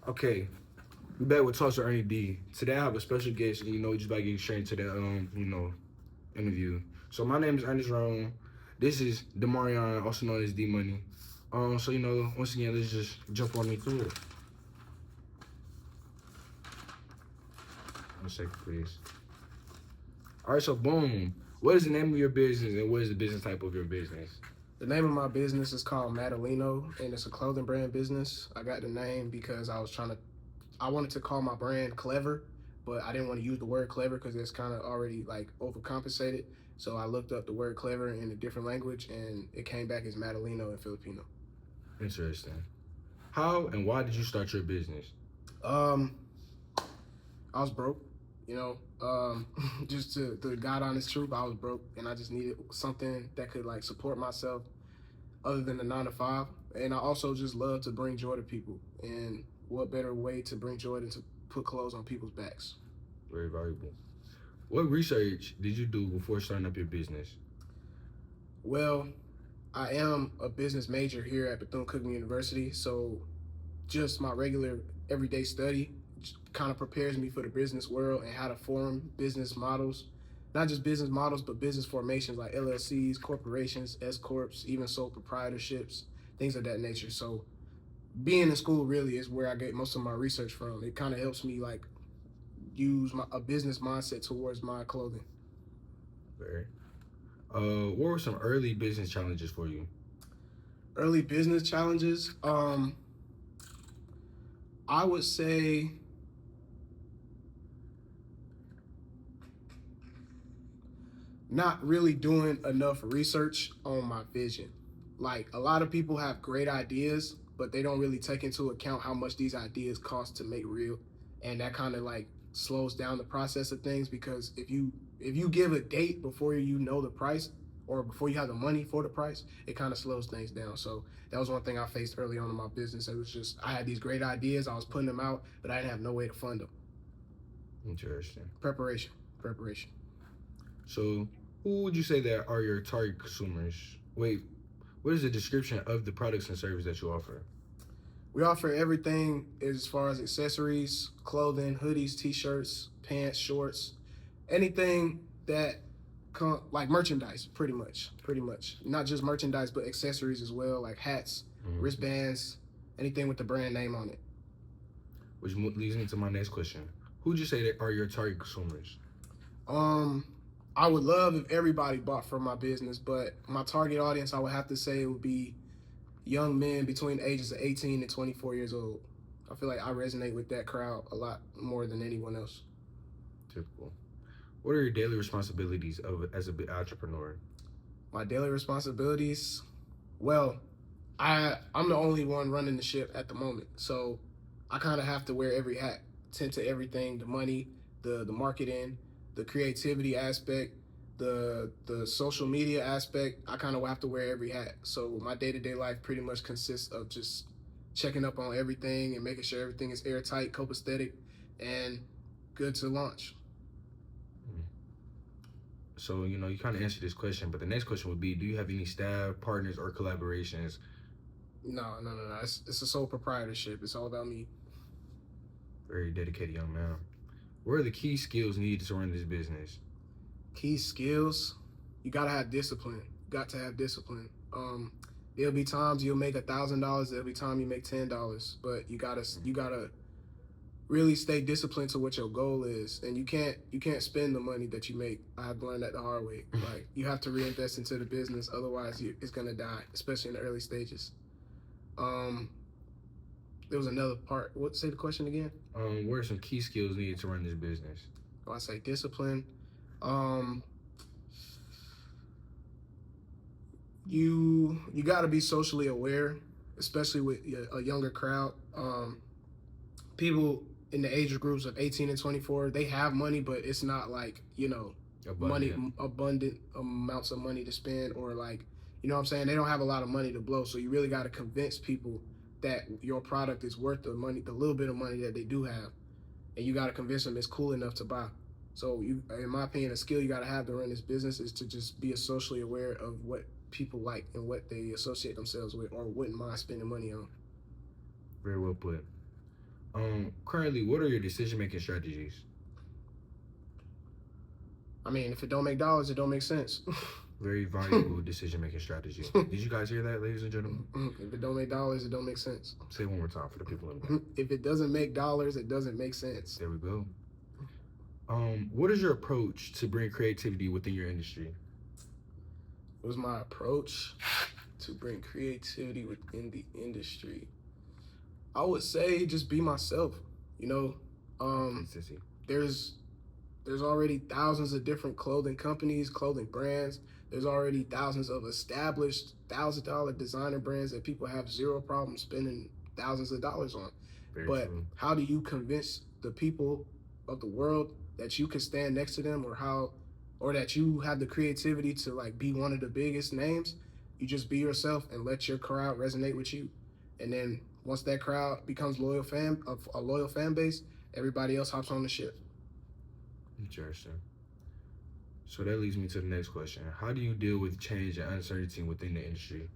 Okay, we back with Talks with Ernie D. Today I have a special guest, and we just about to get straight into the interview. So my name is Ernest Rome. This is Demarion, also known as D Money. So once again, let's just jump on into it. One second, please. All right, so boom. What is the name of your business, and what is the business type of your business? The name of my business is called Madalino, and it's a clothing brand business. I got the name because I wanted to call my brand Clever, but I didn't want to use the word clever because it's kind of already like overcompensated. So I looked up the word clever in a different language, and it came back as Madalino in Filipino. Interesting. How and why did you start your business? Um, I was broke, you know. Just to the God honest truth, I was broke, and I just needed something that could like support myself other than the 9 to 5. And I also just love to bring joy to people. And what better way to bring joy than to put clothes on people's backs? Very valuable. What research did you do before starting up your business? Well, I am a business major here at Bethune-Cookman University, so just my regular everyday study kind of prepares me for the business world and how to form business models. Not just business models, but business formations like LLCs, corporations, S corps, even sole proprietorships, things of that nature. So being in school really is where I get most of my research from. It kind of helps me like use a business mindset towards my clothing. Very. What were some early business challenges for you? Early business challenges. I would say not really doing enough research on my vision. Like a lot of people have great ideas, but they don't really take into account how much these ideas cost to make real. And that kind of like slows down the process of things because if you give a date before you know the price or before you have the money for the price, it kind of slows things down. So that was one thing I faced early on in my business. It was just I had these great ideas, I was putting them out, but I didn't have no way to fund them. Interesting. Preparation. So, who would you say that are your target consumers? Wait, what is the description of the products and services that you offer? We offer everything as far as accessories, clothing, hoodies, t-shirts, pants, shorts, anything that like merchandise, pretty much. Not just merchandise, but accessories as well, like hats, wristbands, anything with the brand name on it. Which leads me to my next question. Who would you say that are your target consumers? I would love if everybody bought from my business, but my target audience, I would have to say, would be young men between the ages of 18 and 24 years old. I feel like I resonate with that crowd a lot more than anyone else. Typical. What are your daily responsibilities as an entrepreneur? My daily responsibilities, well, I'm the only one running the ship at the moment, so I kind of have to wear every hat, tend to everything: the money, the marketing, the creativity aspect, the social media aspect. I kind of have to wear every hat. So my day-to-day life pretty much consists of just checking up on everything and making sure everything is airtight, copacetic, and good to launch. So, you kind of answered this question, but the next question would be, do you have any staff, partners, or collaborations? No. It's a sole proprietorship. It's all about me. Very dedicated young man. What are the key skills needed to run this business? Key skills, you gotta have discipline. Got to have discipline. There'll be times you'll make $1,000. There'll be time you make $10, but you gotta really stay disciplined to what your goal is, and you can't spend the money that you make. I have learned that the hard way. Like you have to reinvest into the business, otherwise it's gonna die, especially in the early stages. There was another part. Say the question again? What are some key skills needed to run this business? Oh, I say discipline. You got to be socially aware, especially with a younger crowd. People in the age groups of 18 and 24, they have money, but it's not like abundant amounts of money to spend, or like what I'm saying. They don't have a lot of money to blow, so you really got to convince people that your product is worth the money, the little bit of money that they do have, and you got to convince them it's cool enough to buy. So in my opinion, a skill you got to have to run this business is to just be socially aware of what people like and what they associate themselves with or wouldn't mind spending money on. Very well put. Currently, what are your decision making strategies? I mean, if it don't make dollars, it don't make sense. Very valuable decision making strategy. Did you guys hear that, ladies and gentlemen? If it don't make dollars, it don't make sense. Say it one more time for the people in the back. If it doesn't make dollars, it doesn't make sense. There we go. What is your approach to bring creativity within your industry? What was my approach to bring creativity within the industry? I would say just be myself. You know, Consistency. there's already thousands of different clothing companies, clothing brands. There's already thousands of established $1,000 designer brands that people have zero problem spending thousands of dollars on. Very But true. how do you convince the people of the world that you can stand next to them, or that you have the creativity to like be one of the biggest names? You just be yourself and let your crowd resonate with you. And then once that crowd becomes a loyal fan base, everybody else hops on the ship. Interesting. So that leads me to the next question. How do you deal with change and uncertainty within the industry?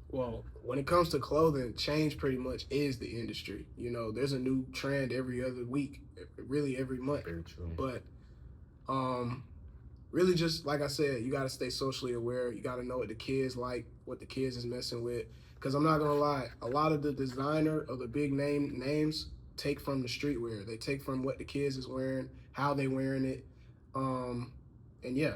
Well, when it comes to clothing, change pretty much is the industry. You know, there's a new trend every other week, really every month. Very true. But really just like I said, you got to stay socially aware. You got to know what the kids like, what the kids is messing with. Because I'm not going to lie, a lot of the designer of the big names take from the streetwear. They take from what the kids is wearing, how they wearing it. And yeah.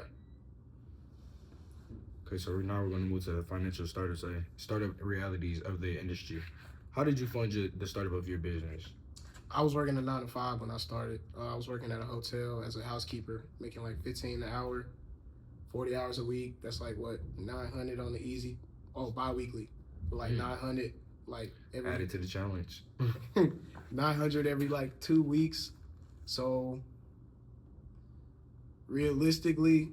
Okay, so now we're going to move to the financial startup realities of the industry. How did you fund the startup of your business? I was working a 9 to 5 when I started. I was working at a hotel as a housekeeper, making like 15 an hour, 40 hours a week. That's like what, 900 on the easy. Oh, bi-weekly, like 900, like every Added to the challenge. 900 every like 2 weeks. So realistically,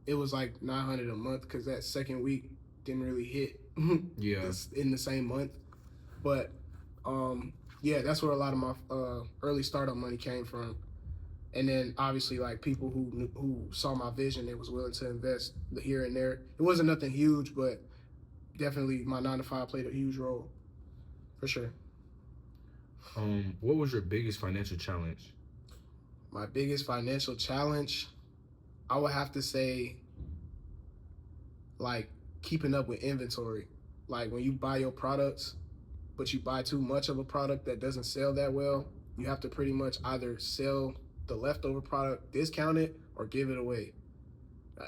it was like 900 a month because that second week didn't really hit. Yeah. In the same month. But yeah, that's where a lot of my early startup money came from. And then obviously like people who saw my vision and was willing to invest here and there. It wasn't nothing huge, but definitely my 9 to 5 played a huge role, for sure. What was your biggest financial challenge? My biggest financial challenge, I would have to say, like keeping up with inventory. Like when you buy your products, but you buy too much of a product that doesn't sell that well, you have to pretty much either sell the leftover product, discount it, or give it away.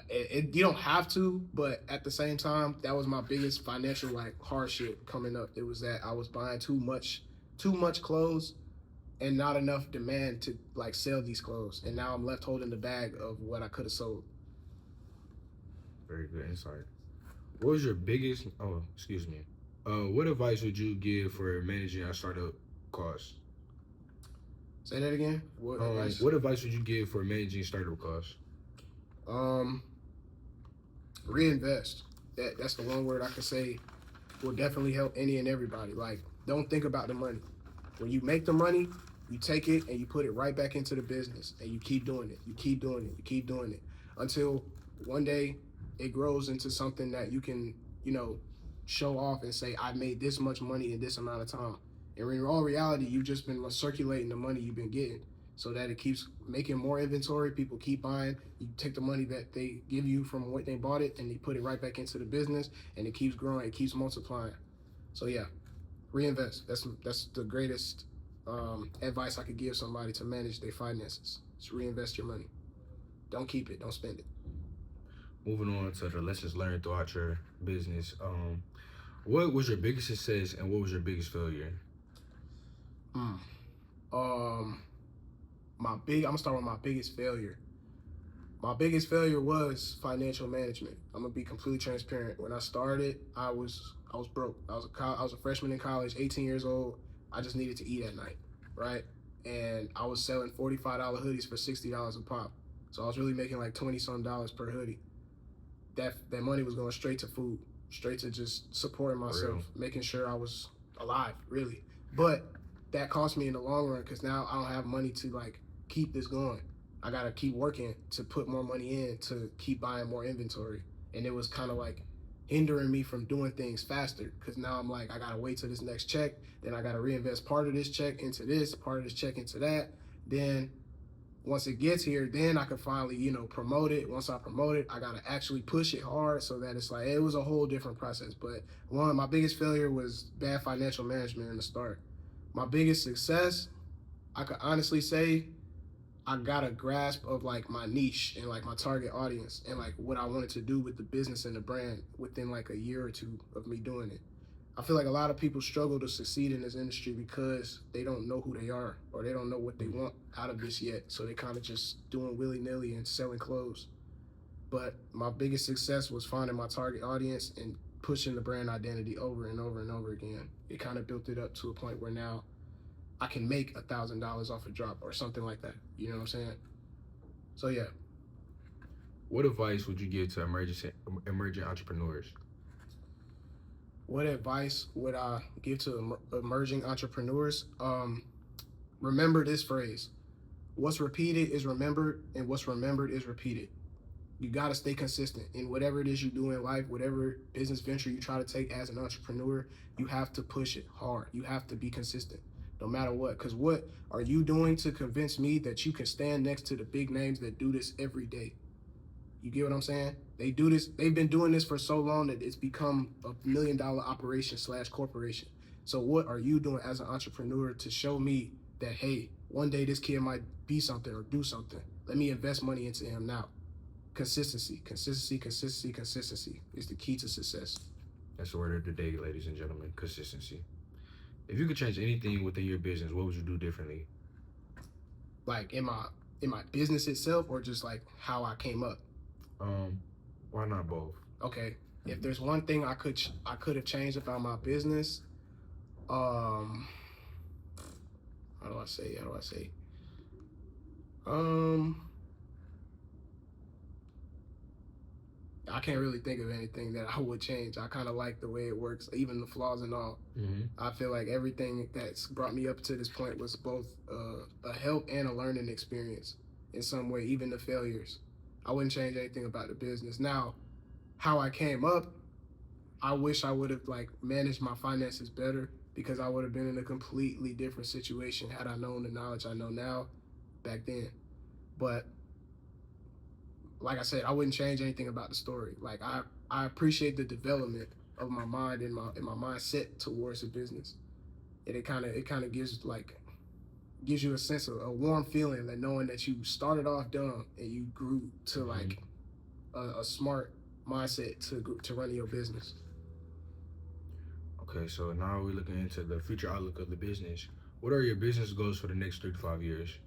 You don't have to, but at the same time, that was my biggest financial like hardship coming up. It was that I was buying too much clothes and not enough demand to like sell these clothes. And now I'm left holding the bag of what I could have sold. Very good insight. What was your biggest, what advice would you give for managing a startup costs? Say that again? What advice? What advice would you give for managing startup costs? Reinvest. That's the one word I can say will definitely help any and everybody. Like, don't think about the money. When you make the money, you take it and you put it right back into the business, and you keep doing it. You keep doing it. You keep doing it until one day it grows into something that you can, show off and say, I made this much money in this amount of time. And in all reality, you've just been circulating the money you've been getting so that it keeps making more inventory. People keep buying. You take the money that they give you from what they bought it and they put it right back into the business, and it keeps growing. It keeps multiplying. So yeah, reinvest. That's the greatest advice I could give somebody to manage their finances. Just reinvest your money. Don't keep it. Don't spend it. Moving on to the lessons learned throughout your business. What was your biggest success and what was your biggest failure? I'm gonna start with my biggest failure. My biggest failure was financial management. I'm gonna be completely transparent. When I started, I was broke. I was a freshman in college, 18 years old. I just needed to eat at night, right? And I was selling $45 hoodies for $60 a pop. So I was really making like $20-some per hoodie. That money was going straight to food, straight to just supporting myself, making sure I was alive, really. But that cost me in the long run because now I don't have money to like keep this going. I gotta keep working to put more money in to keep buying more inventory. And it was kind of like hindering me from doing things faster. Because now I'm like, I gotta wait till this next check, then I gotta reinvest part of this check into this, part of this check into that. Then once it gets here, then I can finally, promote it. Once I promote it, I gotta actually push it hard so that it's like it was a whole different process. But one of my biggest failure was bad financial management in the start. My biggest success, I could honestly say, I got a grasp of like my niche and like my target audience and like what I wanted to do with the business and the brand within like a year or two of me doing it. I feel like a lot of people struggle to succeed in this industry because they don't know who they are or they don't know what they want out of this yet. So they kind of just doing willy-nilly and selling clothes. But my biggest success was finding my target audience and pushing the brand identity over and over and over again. It kind of built it up to a point where now I can make $1,000 off a drop or something like that. You know what I'm saying? So yeah. What advice would you give to emerging entrepreneurs? What advice would I give to emerging entrepreneurs? Remember this phrase: what's repeated is remembered, and what's remembered is repeated. You gotta stay consistent in whatever it is you do in life, whatever business venture you try to take as an entrepreneur. You have to push it hard. You have to be consistent, no matter what. Because what are you doing to convince me that you can stand next to the big names that do this every day? You get what I'm saying? They do this. They've been doing this for so long that it's become $1 million operation / corporation. So what are you doing as an entrepreneur to show me that, hey, one day this kid might be something or do something? Let me invest money into him now. Consistency is the key to success. That's the word of the day, ladies and gentlemen. Consistency. If you could change anything within your business, what would you do differently? Like in my business itself, or just like how I came up? Why not both? Okay. If there's one thing I could have changed about my business, how do I say? I can't really think of anything that I would change. I kind of like the way it works, even the flaws and all. Mm-hmm. I feel like everything that's brought me up to this point was both a help and a learning experience in some way, even the failures. I wouldn't change anything about the business. Now, how I came up, I wish I would have like managed my finances better, because I would have been in a completely different situation had I known the knowledge I know now back then. But like I said, I wouldn't change anything about the story. Like I appreciate the development of my mind and my mindset towards the business. And it kind of gives you a sense of a warm feeling, that knowing that you started off dumb and you grew to like a smart mindset to run your business. Okay, so now we're looking into the future outlook of the business. What are your business goals for the next 3 to 5 years?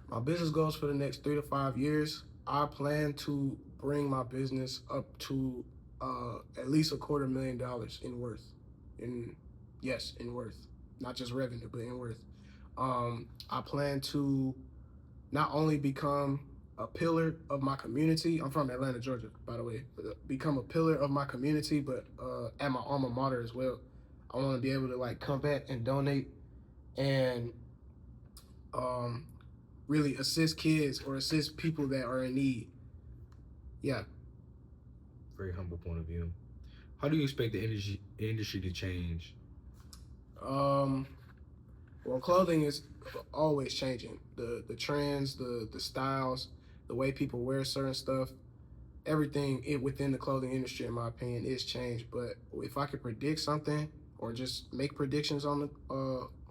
My business goals for the next 3 to 5 years, I plan to bring my business up to at least $250,000 in worth. In worth. Not just revenue, but in worth. I plan to not only become a pillar of my community. I'm from Atlanta, Georgia, by the way. Become a pillar of my community, but at my alma mater as well. I want to be able to like come back and donate and really assist kids or assist people that are in need. Yeah. Very humble point of view. How do you expect the industry to change? Well, clothing is always changing. The trends, the styles, the way people wear certain stuff, everything within the clothing industry, in my opinion, is changed. But if I could predict something or just make predictions on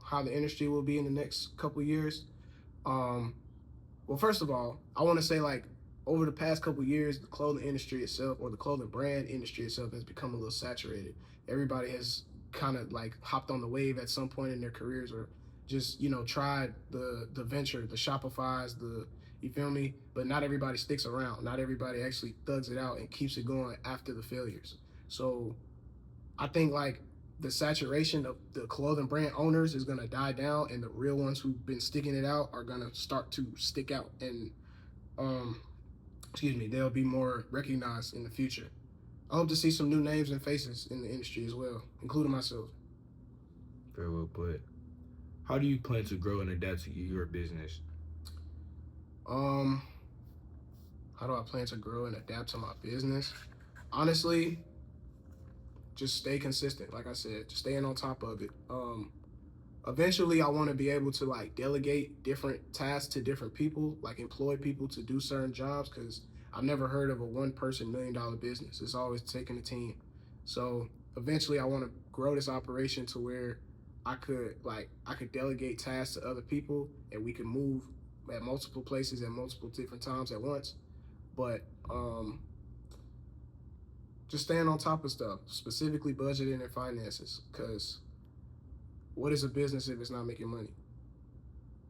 how the industry will be in the next couple years, well, first of all, I want to say like over the past couple years, the clothing industry itself, or the clothing brand industry itself, has become a little saturated. Everybody has kind of like hopped on the wave at some point in their careers, or just tried the venture, the Shopify's, you feel me? But not everybody sticks around. Not everybody actually thugs it out and keeps it going after the failures. So I think like the saturation of the clothing brand owners is gonna die down, and the real ones who've been sticking it out are gonna start to stick out, and they'll be more recognized in the future. I hope to see some new names and faces in the industry as well, including myself. Very well put. How do you plan to grow and adapt to your business? How do I plan to grow and adapt to my business? Honestly, just stay consistent. Like I said, just staying on top of it. Eventually, I want to be able to like delegate different tasks to different people, like employ people to do certain jobs. Because I've never heard of a one-person $1 million business. It's always taking a team. So eventually, I want to grow this operation to where I could delegate tasks to other people, and we could move at multiple places at multiple different times at once. But just staying on top of stuff, specifically budgeting and finances, because what is a business if it's not making money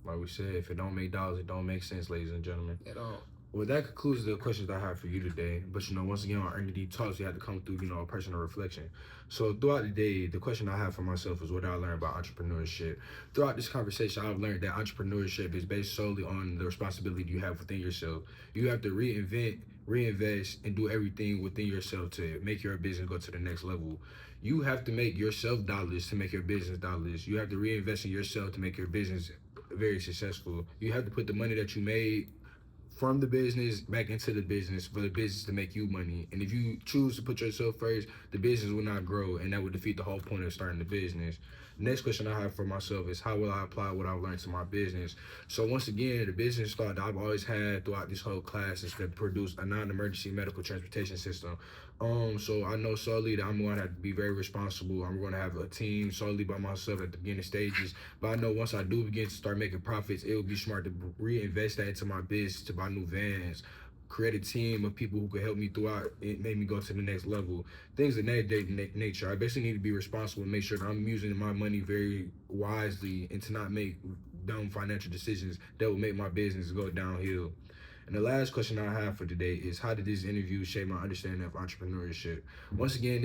Like we said, if it don't make dollars, it don't make sense, ladies and gentlemen. at all? Well, that concludes the questions I have for you today. But, once again, on Earning D Talks, we had to come through, a personal reflection. So throughout the day, the question I have for myself is what I learned about entrepreneurship. Throughout this conversation, I've learned that entrepreneurship is based solely on the responsibility you have within yourself. You have to reinvent, reinvest, and do everything within yourself to make your business go to the next level. You have to make yourself dollars to make your business dollars. You have to reinvest in yourself to make your business very successful. You have to put the money that you made from the business back into the business for the business to make you money. And if you choose to put yourself first, the business will not grow, and that would defeat the whole point of starting the business. Next question I have for myself is how will I apply what I've learned to my business? So once again, the business thought that I've always had throughout this whole class is to produce a non-emergency medical transportation system. So I know solely that I'm going to have to be very responsible. I'm going to have a team solely by myself at the beginning stages. But I know once I do begin to start making profits, it would be smart to reinvest that into my business, to buy new vans, create a team of people who could help me throughout it, make me go to the next level, things of that nature. I basically need to be responsible and make sure that I'm using my money very wisely and to not make dumb financial decisions that will make my business go downhill. And the last question I have for today is how did this interview shape my understanding of entrepreneurship? Once again,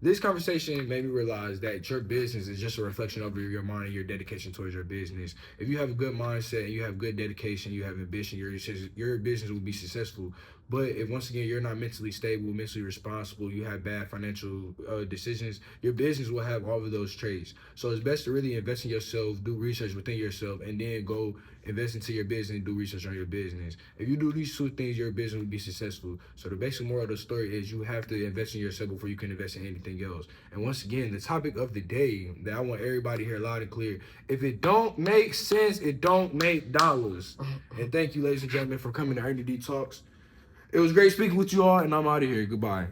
this conversation made me realize that your business is just a reflection of your mind and your dedication towards your business. If you have a good mindset and you have good dedication, you have ambition, your business will be successful. But if once again you're not mentally stable, mentally responsible, you have bad financial decisions, your business will have all of those traits. So it's best to really invest in yourself, do research within yourself, and then go invest into your business and do research on your business. If you do these two things, your business will be successful. So the basic moral of the story is you have to invest in yourself before you can invest in anything else. And once again, the topic of the day that I want everybody to hear loud and clear: if it don't make sense, it don't make dollars. And thank you, ladies and gentlemen, for coming to Earning D Talks. It was great speaking with you all, and I'm out of here. Goodbye.